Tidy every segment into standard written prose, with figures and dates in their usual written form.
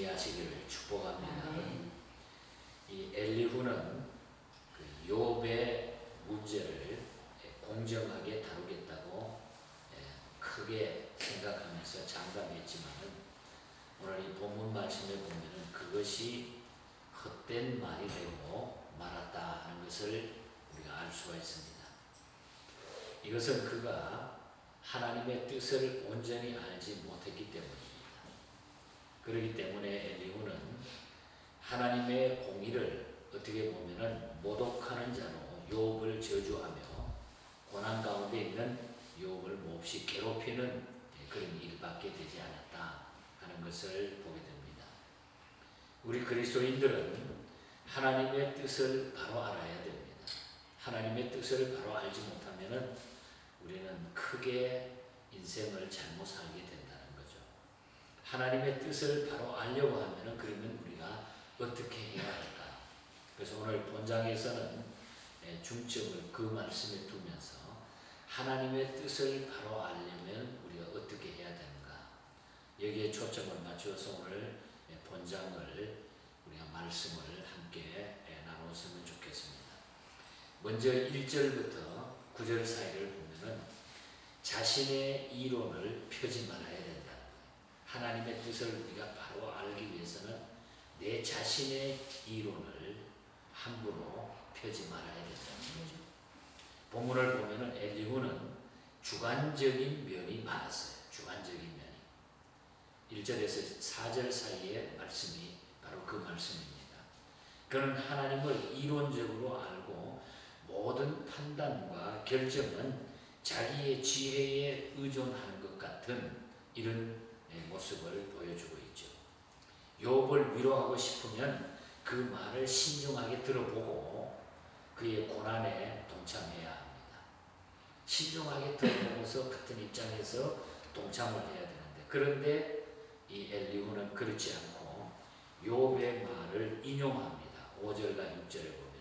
승리하시기를 축복합니다. 이 엘리후는 그 욥의 문제를 공정하게 다루겠다고 크게 생각하면서 장담했지만은 오늘 이 본문 말씀에 보면은 그것이 헛된 말이 되고 말았다 하는 것을 우리가 알 수가 있습니다. 이것은 그가 하나님의 뜻을 온전히 알지 못했기 때문입니다. 그렇기 때문에 엘리후는 하나님의 공의를 어떻게 보면은 모독하는 자로 욥을 저주하며 고난 가운데 있는 욥을 몹시 괴롭히는 그런 일밖에 되지 않았다 하는 것을 보게 됩니다. 우리 그리스도인들은 하나님의 뜻을 바로 알아야 됩니다. 하나님의 뜻을 바로 알지 못하면은 우리는 크게 인생을 잘못 살게 된다는 거죠. 하나님의 뜻을 바로 알려고 하면은 그러면 우리가 어떻게 해야 할까? 그래서 오늘 본장에서는 중점을 그 말씀에 두면서 하나님의 뜻을 바로 알려면 우리가 어떻게 해야 되는가? 여기에 초점을 맞추어서 오늘 본장을 우리가 말씀을 함께 나눴으면 좋겠습니다. 먼저 1절부터 9절 사이를 보면은 자신의 이론을 펴지 말아야 된다. 하나님의 뜻을 우리가 바로 알기 위해서는 내 자신의 이론을 함부로 펴지 말아야 된다는 거죠. 본문을 보면은 엘리후는 주관적인 면이 많았어요. 주관적인 면이. 1절에서 4절 사이의 말씀이 바로 그 말씀입니다. 그는 하나님을 이론적으로 알고 모든 판단과 결정은 자기의 지혜에 의존하는 것 같은 이런 모습을 보여주고 있죠. 욥을 위로하고 싶으면 그 말을 신중하게 들어보고 그의 고난에 동참해야 합니다. 신중하게 들어보면서 같은 입장에서 동참을 해야 되는데, 그런데 이 엘리후는 그렇지 않고 욥의 말을 인용합니다. 5절과 6절에 보면.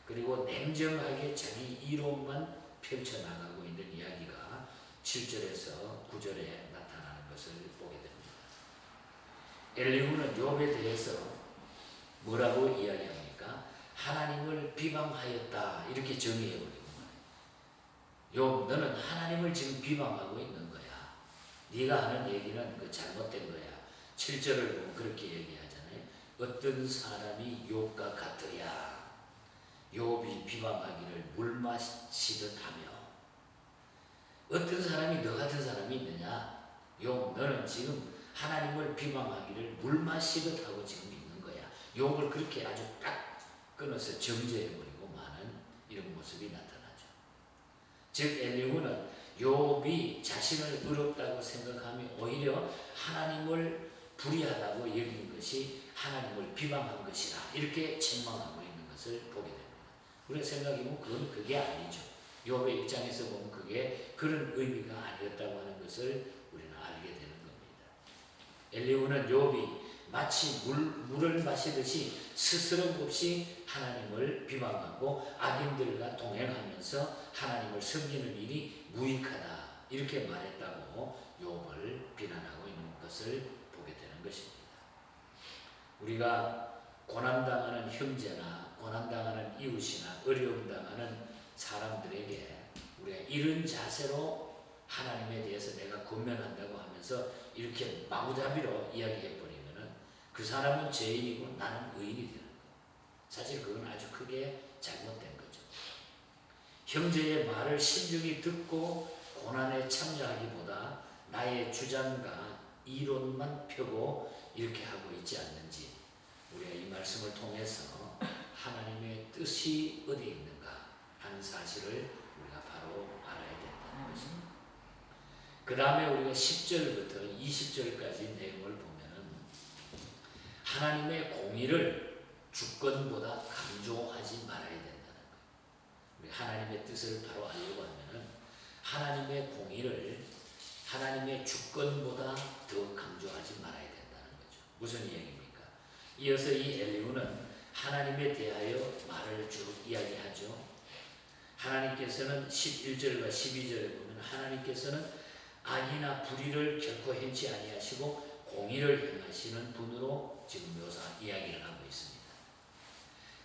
그리고 냉정하게 자기 이론만 펼쳐나가고 있는 이야기가 7절에서 9절에 나타나는 것을 보게 됩니다. 엘리후는 욥에 대해서 뭐라고 이야기합니까? 하나님을 비방하였다 이렇게 정의해버리고 욥, 너는 하나님을 지금 비방하고 있는 거야. 네가 하는 얘기는 그 잘못된 거야. 7절을 보면 그렇게 얘기하잖아요. 어떤 사람이 욥과 같으랴. 욥이 비방하기를 물 마시듯 하며. 어떤 사람이 너 같은 사람이 있느냐? 욥, 너는 지금 하나님을 비방하기를 물 마시듯 하고 지금 있는 거야. 욥을 그렇게 아주 딱 끊어서 정죄해버리고 마는 이런 모습이 나타나죠. 즉 엘리후는 욥이 자신을 의롭다고 생각하며 오히려 하나님을 불의하다고 여긴 것이 하나님을 비방한 것이라 이렇게 책망하고 있는 것을 보게 됩니다. 우리가 생각해보면 그건 그게 아니죠. 욥의 입장에서 보면 그게 그런 의미가 아니었다고 하는 것을 우리는 알게 되는 겁니다. 엘리후는 욥이 마치 물을 마시듯이 스스럼 없이 하나님을 비방하고 악인들과 동행하면서 하나님을 섬기는 일이 무익하다 이렇게 말했다고 욥을 비난하고 있는 것을 보게 되는 것입니다. 우리가 고난당하는 형제나 고난당하는 이웃이나 어려움 당하는 사람들에게 우리가 이런 자세로 하나님에 대해서 내가 권면한다고 하면서 이렇게 마구잡이로 이야기해버리면은 그 사람은 죄인이고 나는 의인이 되는 거예요. 사실 그건 아주 크게 잘못된 거죠. 형제의 말을 신중히 듣고 고난에 참여하기보다 나의 주장과 이론만 펴고 이렇게 하고 있지 않는지 우리가 이 말씀을 통해서 하나님의 뜻이 어디에 있는가 하는 사실을 우리가 바로 알아야 된다는 것입니다. 그 다음에 우리가 10절부터 20절까지 내용을 보면은 하나님의 공의를 주권보다 강조하지 말아야 된다는 거예요. 우리 하나님의 뜻을 바로 알려고 하면은 하나님의 공의를 하나님의 주권보다 더 강조하지 말아야 된다는 거죠. 무슨 얘기입니까? 이어서 이 엘리후는 하나님에 대하여 말을 쭉 이야기하죠. 하나님께서는 11절과 12절에 보면 하나님께서는 악이나 불의를 결코 행치 아니하시고 공의를 행하시는 분으로 지금 이야기를 하고 있습니다.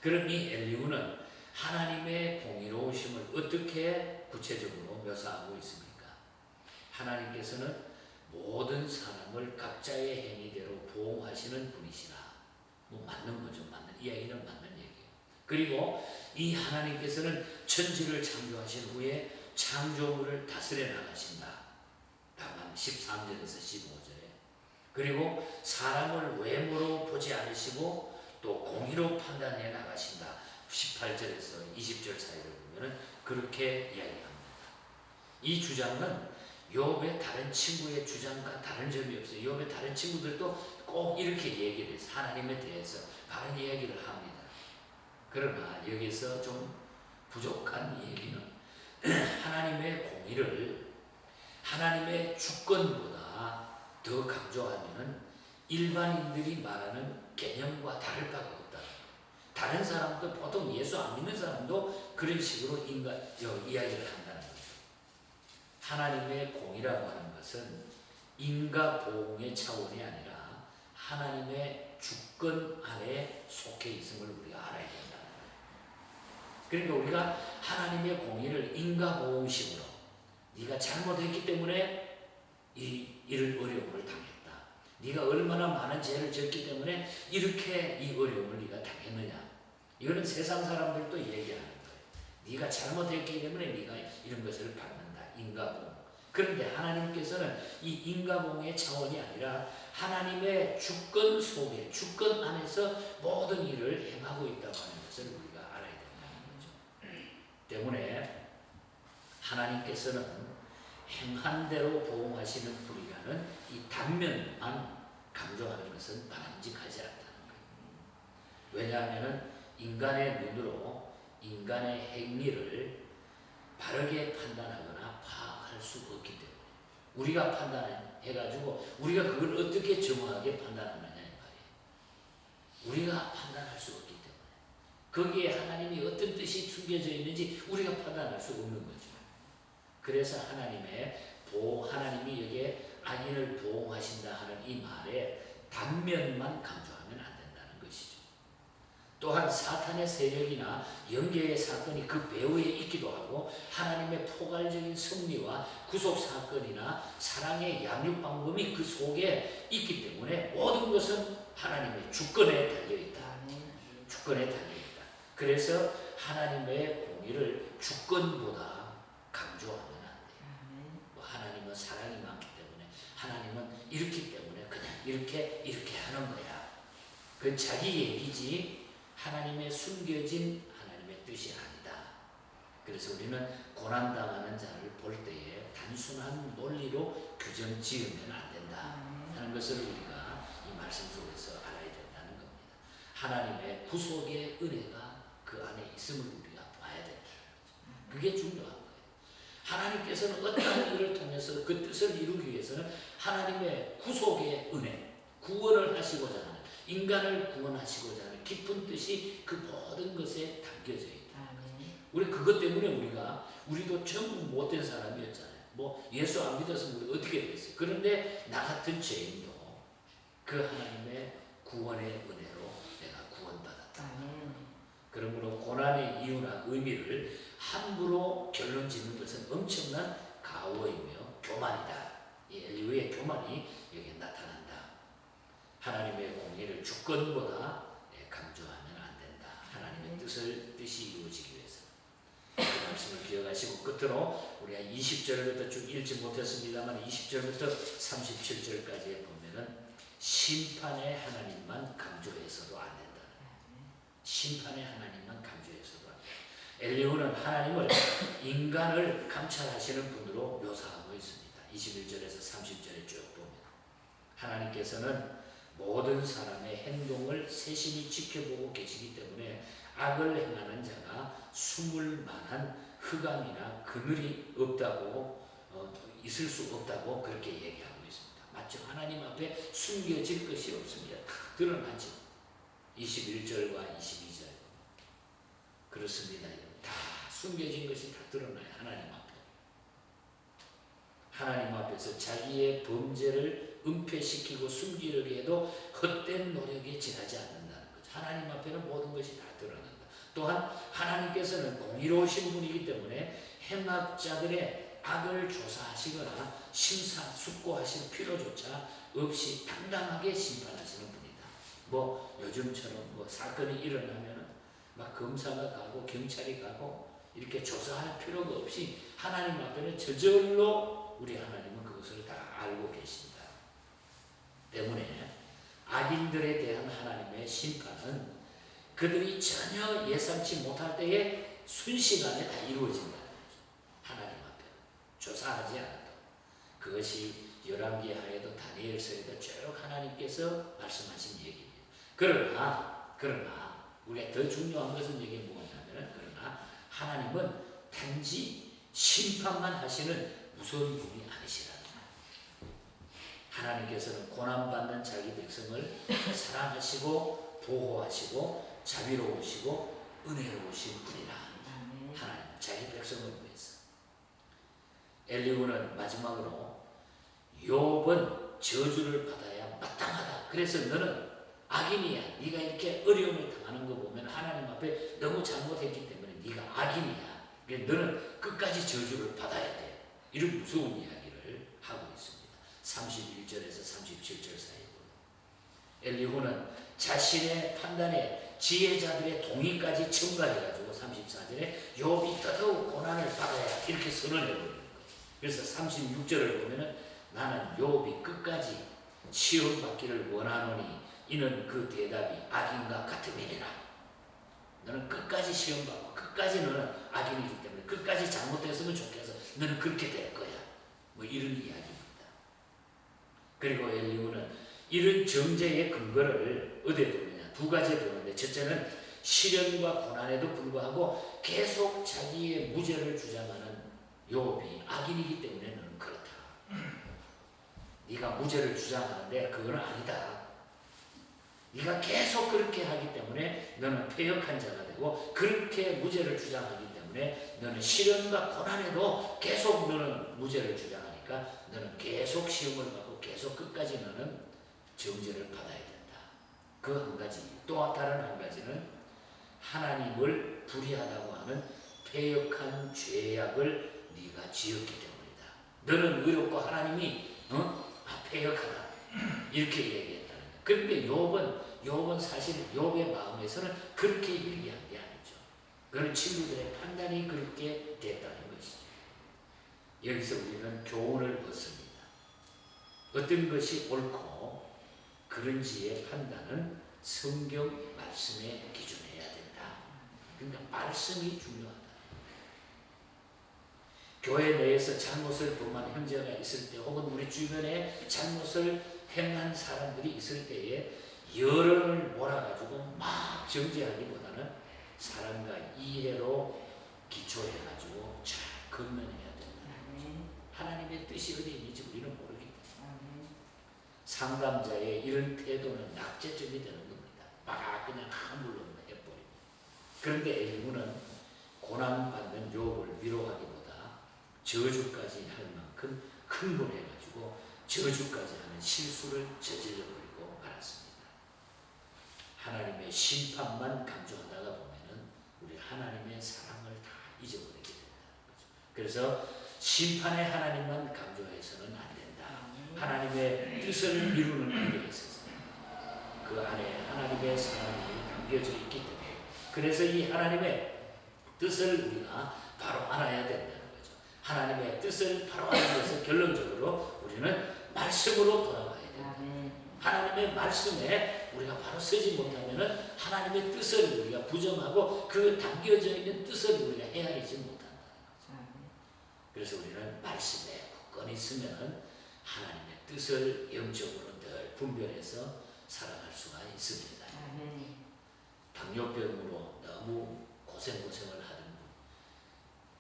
그러니 엘리후는 하나님의 공의로우심을 어떻게 구체적으로 묘사하고 있습니까? 하나님께서는 모든 사람을 각자의 행위대로 보호하시는 분이시라. 뭐 맞는 거죠. 맞는 이야기는 맞는 얘기예요. 그리고 이 하나님께서는 천지를 창조하신 후에 창조물을 다스려 나가신다. 다만 13절에서 15절에. 그리고 사람을 외모로 보지 않으시고 또 공의로 판단해 나가신다. 18절에서 20절 사이를 보면 그렇게 이야기합니다. 이 주장은 욥의 다른 친구의 주장과 다른 점이 없어요. 욥의 다른 친구들도 꼭 이렇게 얘기를 해서 하나님에 대해서 바른 이야기를 합니다. 그러나 여기서 좀 부족한 얘기는 하나님의 공의를 하나님의 주권보다 더 강조하면 일반인들이 말하는 개념과 다를 바가 없다. 다른 사람도 보통 예수 안 믿는 사람도 그런 식으로 이야기를 한다는 거죠. 하나님의 공의라고 하는 것은 인과 보응의 차원이 아니라 하나님의 주권 안에 속해 있음을 우리가 알아야 된다는 거예요. 그러니까 우리가 하나님의 공의를 인과 보응식으로 네가 잘못했기 때문에 이런 어려움을 당했다. 네가 얼마나 많은 죄를 졌기 때문에 이렇게 이 어려움을 네가 당했느냐. 이거는 세상 사람들도 얘기하는 거예요. 네가 잘못했기 때문에 네가 이런 것을 받는다. 인과보응. 그런데 하나님께서는 이 인과보응의 차원이 아니라 하나님의 주권 속에, 주권 안에서 모든 일을 행하고 있다고 하는 것을 우리가 알아야 된다는 거죠. 때문에 하나님께서는 행한 대로 보응하시는 분이라는 이 단면만 강조하는 것은 바람직하지 않다는 거예요. 왜냐하면 인간의 눈으로 인간의 행위를 바르게 판단하거나 파악할 수 없기 때문에 우리가 판단해가지고 우리가 그걸 어떻게 정확하게 판단하느냐 말이에요. 우리가 판단할 수 없기 때문에 거기에 하나님이 어떤 뜻이 숨겨져 있는지 우리가 판단할 수 없는 거죠. 그래서 하나님이 여기에 악인을 보호하신다 하는 이 말에 단면만 강조하면 안 된다는 것이죠. 또한 사탄의 세력이나 영계의 사건이 그 배후에 있기도 하고 하나님의 포괄적인 섭리와 구속 사건이나 사랑의 양육 방법이 그 속에 있기 때문에 모든 것은 하나님의 주권에 달려있다. 주권에 달려있다. 그래서 하나님의 공의를 주권보다 강조하면 안 돼요. 하나님은 사랑이 많기 때문에 하나님은 이렇기 때문에 그냥 이렇게 하는 거야. 그건 자기 얘기지 하나님의 숨겨진 하나님의 뜻이 아니다. 그래서 우리는 고난당하는 자를 볼 때에 단순한 논리로 규정 지으면 안 된다 하는 것을 우리가 이 말씀 속에서 알아야 된다는 겁니다. 하나님의 구속의 은혜가 그 안에 있음을 우리가 봐야 된다. 그게 중요한 거예요. 하나님께서는 어떠한 일을 통해서 그 뜻을 이루기 위해서는 하나님의 구속의 은혜, 구원을 하시고자 하는, 인간을 구원하시고자 하는 깊은 뜻이 그 모든 것에 담겨져 있다. 우리 그것 때문에 우리도 전부 못된 사람이었잖아요. 뭐 예수 안 믿었으면 우리 어떻게 됐어요? 그런데 나 같은 죄인도 그 하나님의 구원의 은혜로 내가 구원받았다. 그러므로 고난의 이유나 의미를 함부로 결론 짓는 것은 엄청난 가오이며 교만이다. 이 엘리후의 교만이 여기에 나타난다. 하나님의 공의를 주권보다 강조하면 안 된다. 하나님의 뜻이 이루어지기 위해서. 그 말씀을 기억하시고 끝으로 우리가 20절부터 쭉 읽지 못했습니다만 20절부터 37절까지 보면은 심판의 하나님만 강조해서도 안 된다. 심판의 하나님만 강조해서도 안 된다. 엘리후는 하나님을 인간을 감찰하시는 분으로 묘사하고 있습니다. 21절에서 30절에 쭉 보면 하나님께서는 모든 사람의 행동을 세심히 지켜보고 계시기 때문에 악을 행하는 자가 숨을 만한 흑암이나 그늘이 없다고 있을 수 없다고 그렇게 얘기하고 있습니다. 맞죠? 하나님 앞에 숨겨질 것이 없습니다. 다 드러나죠. 21절과 22절 그렇습니다. 다 숨겨진 것이 다 드러나요. 하나님 앞에. 하나님 앞에서 자기의 범죄를 은폐시키고 숨기려고 해도 헛된 노력에 지나지 않는다는 거죠. 하나님 앞에는 모든 것이 다 드러난다. 또한 하나님께서는 공의로우신 분이기 때문에 행악자들의 악을 조사하시거나 심사숙고하실 필요조차 없이 당당하게 심판하시는 분이다. 뭐 요즘처럼 뭐 사건이 일어나면은 막 검사가 가고 경찰이 가고 이렇게 조사할 필요가 없이 하나님 앞에는 저절로 우리 하나님은 그것을 다 알고 계신다. 때문에 악인들에 대한 하나님의 심판은 그들이 전혀 예상치 못할 때에 순식간에 다 이루어진다는 거죠. 하나님 앞에 조사하지 않아도. 그것이 열왕기 하에도 다니엘서에도 쭉 하나님께서 말씀하신 얘기입니다. 그러나 우리가 더 중요한 것은 이게 뭐냐면 그러나 하나님은 단지 심판만 하시는 무서운 분이 아니시라는 거예요. 하나님께서는 고난받는 자기 백성을 사랑하시고 보호하시고 자비로우시고 은혜로우신 분이라. 하나님 자기 백성을 위해서. 엘리후는 마지막으로 욥은 저주를 받아야 마땅하다. 그래서 너는 악인이야. 네가 이렇게 어려움을 당하는 거 보면 하나님 앞에 너무 잘못했기 때문에 네가 악인이야. 너는 끝까지 저주를 받아야 돼. 이런 무서운 이야기를 하고 있습니다. 31절에서 37절 사이에 엘리후는 자신의 판단에 지혜자들의 동의까지 첨가해가지고 34절에 욥이 더더욱 고난을 받아야 이렇게 선언해버리는 거예요. 그래서 36절을 보면은 나는 욥이 끝까지 시험 받기를 원하노니 이는 그 대답이 악인과 같음이니라. 너는 끝까지 시험 받고 끝까지 너는 악인이기 때문에 끝까지 잘못했으면 좋겠어. 너는 그렇게 될 거야. 뭐 이런 이야기입니다. 그리고 엘리후는 이런 정죄의 근거를 어디에 두느냐? 두 가지에 두는데 첫째는 시련과 고난에도 불구하고 계속 자기의 무죄를 주장하는 욥이 악인이기 때문에 너는 그렇다. 네가 무죄를 주장하는데 그건 아니다. 네가 계속 그렇게 하기 때문에 너는 패역한 자가 되고 그렇게 무죄를 주장하기 때문에 너는 시련과 고난에도 계속 너는 무죄를 주장하니까 너는 계속 시험을 받고 계속 끝까지 너는 정죄를 받아야 된다. 그 한 가지. 또 다른 한 가지는 하나님을 불의하다고 하는 패역한 죄악을 네가 지었기 때문이다. 너는 의롭고 하나님이 패역하다. 이렇게 얘기했다는 거예요. 그런데 욥은 사실 욥의 마음에서는 그렇게 얘기한 게 아니죠. 그런 친구들의 판단이 그렇게 됐다는 것이죠. 여기서 우리는 교훈을 얻습니다. 어떤 것이 옳고 그런지의 판단은 성경 말씀에 기준해야 된다. 그러니까 말씀이 중요하다. 교회 내에서 잘못을 범한 형제가 있을 때 혹은 우리 주변에 잘못을 행한 사람들이 있을 때에 여론을 몰아가지고 막 정죄하기보다는 사랑과 이해로 기초해가지고 잘 건면해야 된다. 하나님의 뜻이 어디에 있는지 우리는 모르기 때문에 상담자의 이런 태도는 낙제점이 되는 겁니다. 막 그냥 함부로 해버립니다. 그런데 엘리후는 고난받는 욥을 위로하기보다 저주까지 할 만큼 흥분해가지고 저주까지 하는 실수를 저질러버리고 말았습니다. 하나님의 심판만 강조하다가 보면은 우리 하나님의 사랑을 다 잊어버리게 된다는 거죠. 그래서 심판의 하나님만 강조해서는 안 된다. 하나님의 뜻을 이루는 일에 있어서 그 안에 하나님의 사랑이 담겨져 있기 때문에 그래서 이 하나님의 뜻을 우리가 바로 알아야 된다는 거죠. 하나님의 뜻을 바로 알기 위해서 결론적으로 우리는 말씀으로 돌아가야 된다. 하나님의 말씀에 우리가 바로 서지 못하면 하나님의 뜻을 우리가 부정하고 그 담겨져 있는 뜻을 우리가 헤아리지 못한다는 거죠. 그래서 우리는 말씀에 굳건히 있으면 하나님의 뜻을 영적으로 늘 분별해서 살아갈 수가 있습니다. 당뇨병으로 너무 고생을 하던 분,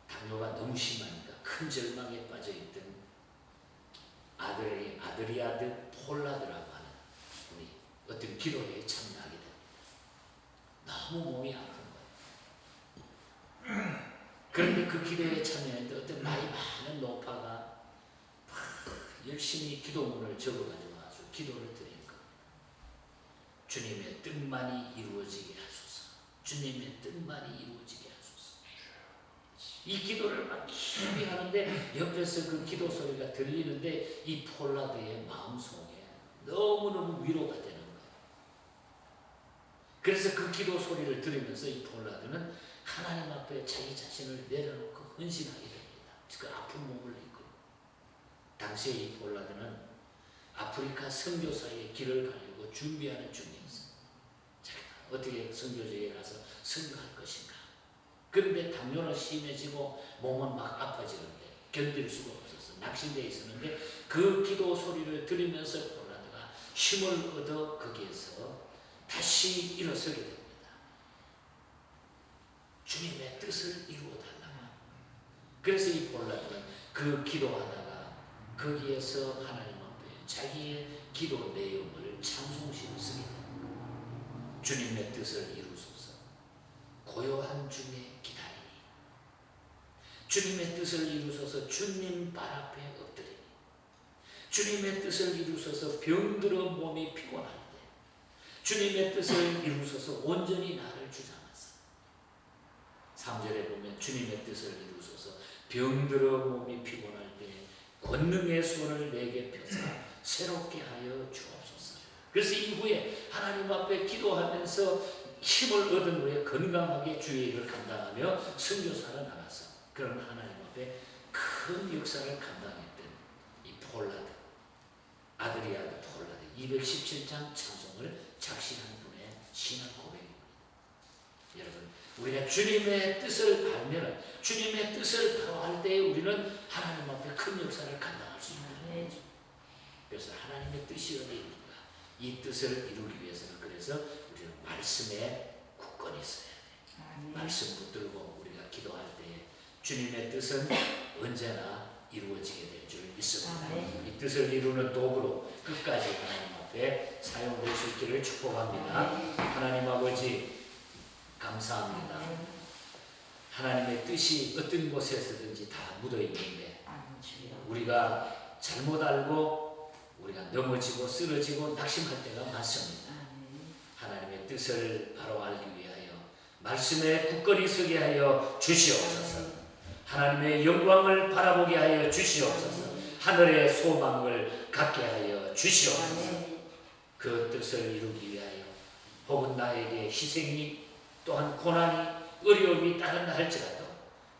당뇨가 너무 심하니까 큰 절망에 빠져있던 아드리아드 폴라드라고 하는 분이 어떤 기도회에 참여하게 됩니다. 너무 몸이 아픈 거예요. 그런데 그 기도회에 참여했는데 어떤 나이 많은 노파가 막 열심히 기도문을 적어가지고 아주 기도를 드린 거. 주님의 뜻만이 이루어지게 하소서. 주님의 뜻만이 이루어지게 하소서. 이 기도를 막 깊이 하는데 옆에서 그 기도 소리가 들리는데 이 폴라드의 마음속에 너무너무 위로가 되는 거예요. 그래서 그 기도 소리를 들으면서 이 폴라드는 하나님 앞에 자기 자신을 내려놓고 헌신하게 됩니다. 그 아픈 몸을 이끌고. 당시에 이 폴라드는 아프리카 선교사의 길을 가려고 준비하는 중이었어요. 자기가 어떻게 선교지에 가서 선교할 것인가. 그런데 당뇨는 심해지고 몸은 막 아파지는데 견딜 수가 없었어. 낙심되어 있었는데 그 기도 소리를 들으면서 폴라드가 힘을 얻어 거기에서 다시 일어서게 됩니다. 주님의 뜻을 이루어달라고. 그래서 이 폴라드는 그 기도하다가 거기에서 하나님 앞에 자기의 기도 내용을 찬송시로 쓰게 됩니다. 주님의 뜻을 이루소서. 고요한 중에 기다리니. 주님의 뜻을 이루소서. 주님 발 앞에 엎드리니. 주님의 뜻을 이루소서. 병들어 몸이 피곤할 때 주님의 뜻을 이루소서. 온전히 나를 주장하사. 3절에 보면 주님의 뜻을 이루소서. 병들어 몸이 피곤할 때 권능의 손을 내게 펴사 새롭게 하여 주옵소서. 그래서 이후에 하나님 앞에 기도하면서 힘을 얻은 후에 건강하게 주의 일을 감당하며 선교사로 나가서 그런 하나님 앞에 큰 역사를 감당했던 이 폴라드, 아드리아드 폴라드 217장 찬송을 작시한 분의 신앙 고백입니다. 여러분, 우리가 주님의 뜻을 알면 주님의 뜻을 바로 할 때 우리는 하나님 앞에 큰 역사를 감당할 수 있다. 그래서 하나님의 뜻이 어디입니까? 이 뜻을 이루기 위해서는 그래서 우리는 말씀에 굳건히 있어야 돼. 말씀 붙들고 우리가 기도할 때 주님의 뜻은 언제나 이루어지게 될 줄 믿습니다. 이 뜻을 이루는 도구로 끝까지 하나님 앞에 사용될 수 있기를 축복합니다. 하나님 아버지 감사합니다. 하나님의 뜻이 어떤 곳에서든지 다 묻어 있는데 우리가 잘못 알고 우리가 넘어지고 쓰러지고 낙심할 때가 많습니다. 하나님의 뜻을 바로 알기 위하여 말씀에 굳건히 서게 하여 주시옵소서. 하나님의 영광을 바라보게 하여 주시옵소서. 하늘의 소망을 갖게 하여 주시옵소서. 그 뜻을 이루기 위하여 혹은 나에게 희생이 또한 고난이 어려움이 따른다 할지라도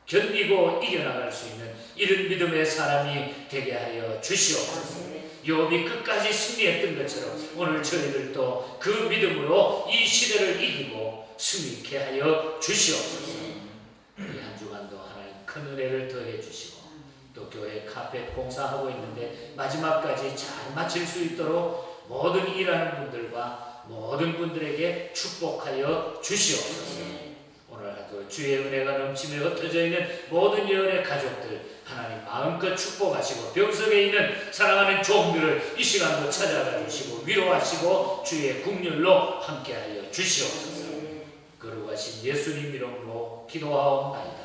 견디고 이겨나갈 수 있는 이런 믿음의 사람이 되게 하여 주시옵소서. 욥이 끝까지 승리했던 것처럼 오늘 저희들도 그 믿음으로 이 시대를 이기고 승리케 하여 주시옵소서. 이 한 주간도 하나님 큰 은혜를 더해 주시고 또 교회 카페 봉사하고 있는데 마지막까지 잘 마칠 수 있도록 모든 일하는 분들과 모든 분들에게 축복하여 주시옵소서. 오늘 하루 주의 은혜가 넘치며 흩어져 있는 모든 예언의 가족들 하나님 마음껏 축복하시고 병석에 있는 사랑하는 종들을 이 시간도 찾아가 주시고 위로하시고 주의 국률로 함께하여 주시옵소서. 거룩하신 예수님 이름으로 기도하옵나이다.